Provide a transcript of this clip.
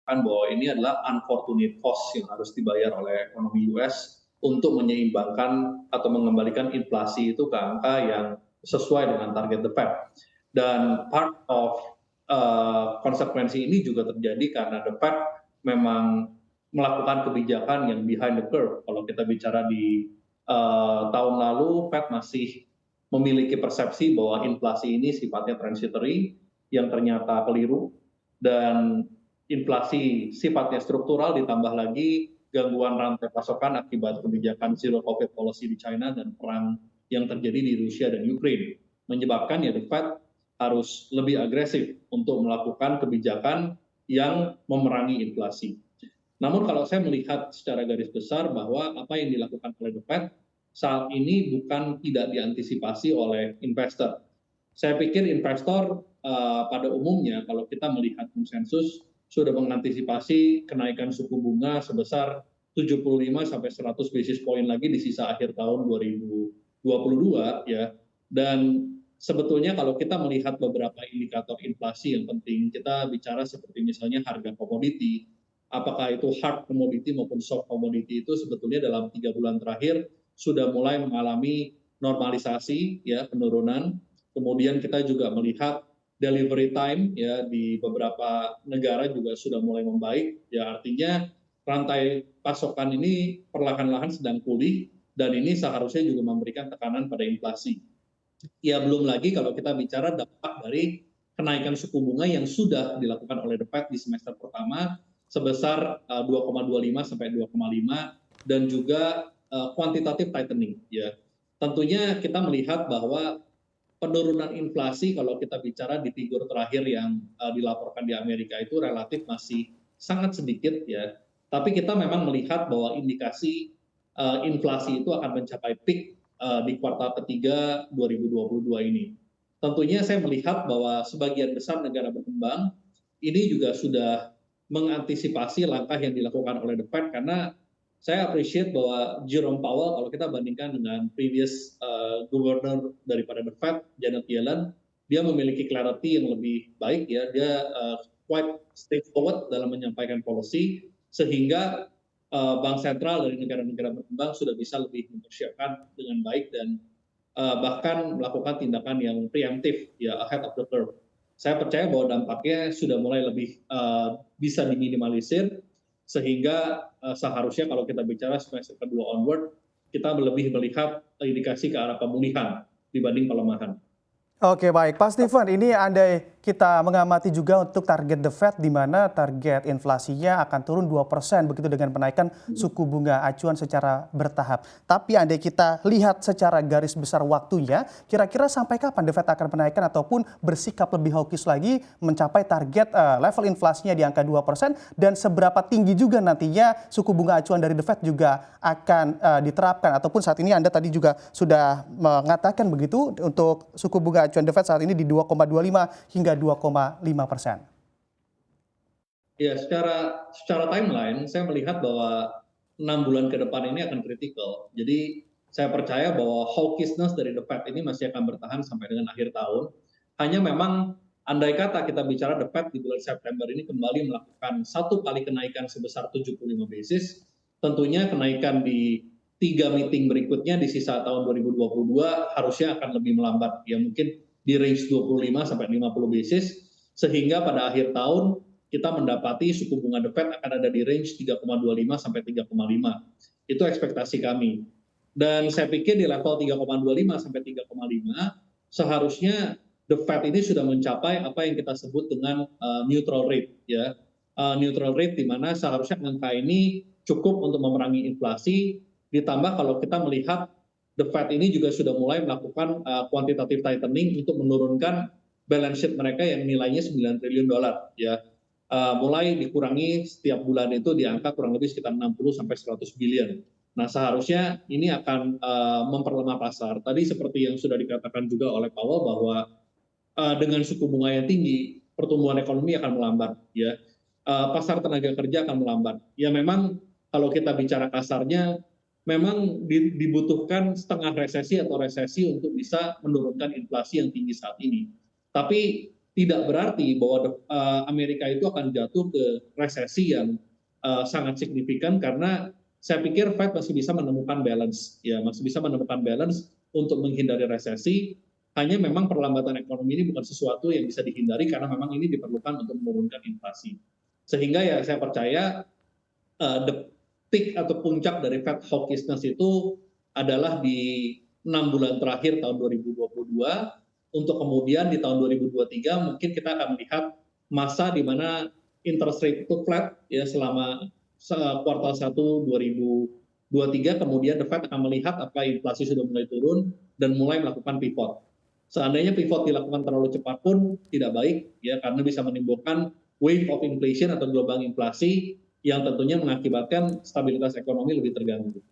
mengatakan bahwa ini adalah unfortunate cost yang harus dibayar oleh ekonomi US untuk menyeimbangkan atau mengembalikan inflasi itu ke angka yang sesuai dengan target the Fed. Dan part of konsekuensi ini juga terjadi karena the Fed memang melakukan kebijakan yang behind the curve. Kalau kita bicara di tahun lalu, Fed masih memiliki persepsi bahwa inflasi ini sifatnya transitory, yang ternyata keliru, dan inflasi sifatnya struktural ditambah lagi gangguan rantai pasokan akibat kebijakan zero covid policy di China dan perang yang terjadi di Rusia dan Ukraine, menyebabkan ya the Fed harus lebih agresif untuk melakukan kebijakan yang memerangi inflasi. Namun kalau saya melihat secara garis besar bahwa apa yang dilakukan oleh the Fed saat ini bukan tidak diantisipasi oleh investor. Saya pikir investor pada umumnya kalau kita melihat konsensus sudah mengantisipasi kenaikan suku bunga sebesar 75 sampai 100 basis point lagi di sisa akhir tahun 2022 ya. Dan sebetulnya kalau kita melihat beberapa indikator inflasi yang penting, kita bicara seperti misalnya harga komoditi, apakah itu hard commodity maupun soft commodity itu sebetulnya dalam 3 bulan terakhir sudah mulai mengalami normalisasi ya, penurunan. Kemudian kita juga melihat delivery time ya di beberapa negara juga sudah mulai membaik, ya artinya rantai pasokan ini perlahan-lahan sedang pulih dan ini seharusnya juga memberikan tekanan pada inflasi. Ya belum lagi kalau kita bicara dampak dari kenaikan suku bunga yang sudah dilakukan oleh the Fed di semester pertama sebesar 2,25 sampai 2,5 dan juga quantitative tightening ya. Tentunya kita melihat bahwa penurunan inflasi kalau kita bicara di figur terakhir yang dilaporkan di Amerika itu relatif masih sangat sedikit ya. Tapi kita memang melihat bahwa indikasi inflasi itu akan mencapai peak di kuartal ketiga 2022 ini. Tentunya saya melihat bahwa sebagian besar negara berkembang ini juga sudah mengantisipasi langkah yang dilakukan oleh the Fed karena saya appreciate bahwa Jerome Powell kalau kita bandingkan dengan previous gubernur daripada the Fed, Janet Yellen, dia memiliki clarity yang lebih baik ya, dia quite straightforward dalam menyampaikan policy sehingga bank sentral dari negara-negara berkembang sudah bisa lebih mempersiapkan dengan baik dan bahkan melakukan tindakan yang preemptif ya ahead of the curve. Saya percaya bahwa dampaknya sudah mulai lebih bisa diminimalisir sehingga seharusnya kalau kita bicara semester kedua onward kita lebih melihat indikasi ke arah pemulihan dibanding pelemahan. Oke baik, Pak Steven, ini andai kita mengamati juga untuk target The Fed di mana target inflasinya akan turun 2% begitu dengan menaikkan suku bunga acuan secara bertahap. Tapi andai kita lihat secara garis besar waktunya, kira-kira sampai kapan The Fed akan menaikkan ataupun bersikap lebih hawkish lagi mencapai target level inflasinya di angka 2% dan seberapa tinggi juga nantinya suku bunga acuan dari The Fed juga akan diterapkan ataupun saat ini Anda tadi juga sudah mengatakan begitu untuk suku bunga acuan The Fed saat ini di 2,25 hingga 2,5%. Ya, secara timeline saya melihat bahwa 6 bulan ke depan ini akan kritikal. Jadi saya percaya bahwa hawkishness dari the Fed ini masih akan bertahan sampai dengan akhir tahun. Hanya memang andai kata kita bicara the Fed di bulan September ini kembali melakukan satu kali kenaikan sebesar 75 basis, tentunya kenaikan di 3 meeting berikutnya di sisa tahun 2022 harusnya akan lebih melambat. Ya mungkin di range 25 sampai 50 basis sehingga pada akhir tahun kita mendapati suku bunga the Fed akan ada di range 3,25 sampai 3,5. Itu ekspektasi kami. Dan saya pikir di level 3,25 sampai 3,5 seharusnya the Fed ini sudah mencapai apa yang kita sebut dengan neutral rate ya. Neutral rate di mana seharusnya angka ini cukup untuk memerangi inflasi ditambah kalau kita melihat the Fed ini juga sudah mulai melakukan quantitative tightening untuk menurunkan balance sheet mereka yang nilainya 9 triliun dolar ya. Mulai dikurangi setiap bulan itu di angka kurang lebih sekitar 60 sampai 100 billion. Nah, seharusnya ini akan memperlemah pasar. Tadi seperti yang sudah dikatakan juga oleh Powell bahwa dengan suku bunga yang tinggi, pertumbuhan ekonomi akan melambat ya. Pasar tenaga kerja akan melambat. Ya memang kalau kita bicara kasarnya memang dibutuhkan setengah resesi atau resesi untuk bisa menurunkan inflasi yang tinggi saat ini. Tapi tidak berarti bahwa Amerika itu akan jatuh ke resesi yang sangat signifikan, karena saya pikir Fed masih bisa menemukan balance, ya masih bisa menemukan balance untuk menghindari resesi. Hanya memang perlambatan ekonomi ini bukan sesuatu yang bisa dihindari, karena memang ini diperlukan untuk menurunkan inflasi. Sehingga ya saya percaya the peak atau puncak dari Fed hawkishness itu adalah di 6 bulan terakhir tahun 2022, untuk kemudian di tahun 2023 mungkin kita akan melihat masa di mana interest rate itu flat ya selama kuartal 1 2023, kemudian the Fed akan melihat apakah inflasi sudah mulai turun dan mulai melakukan pivot. Seandainya pivot dilakukan terlalu cepat pun tidak baik ya, karena bisa menimbulkan wave of inflation atau gelombang inflasi yang tentunya mengakibatkan stabilitas ekonomi lebih terganggu.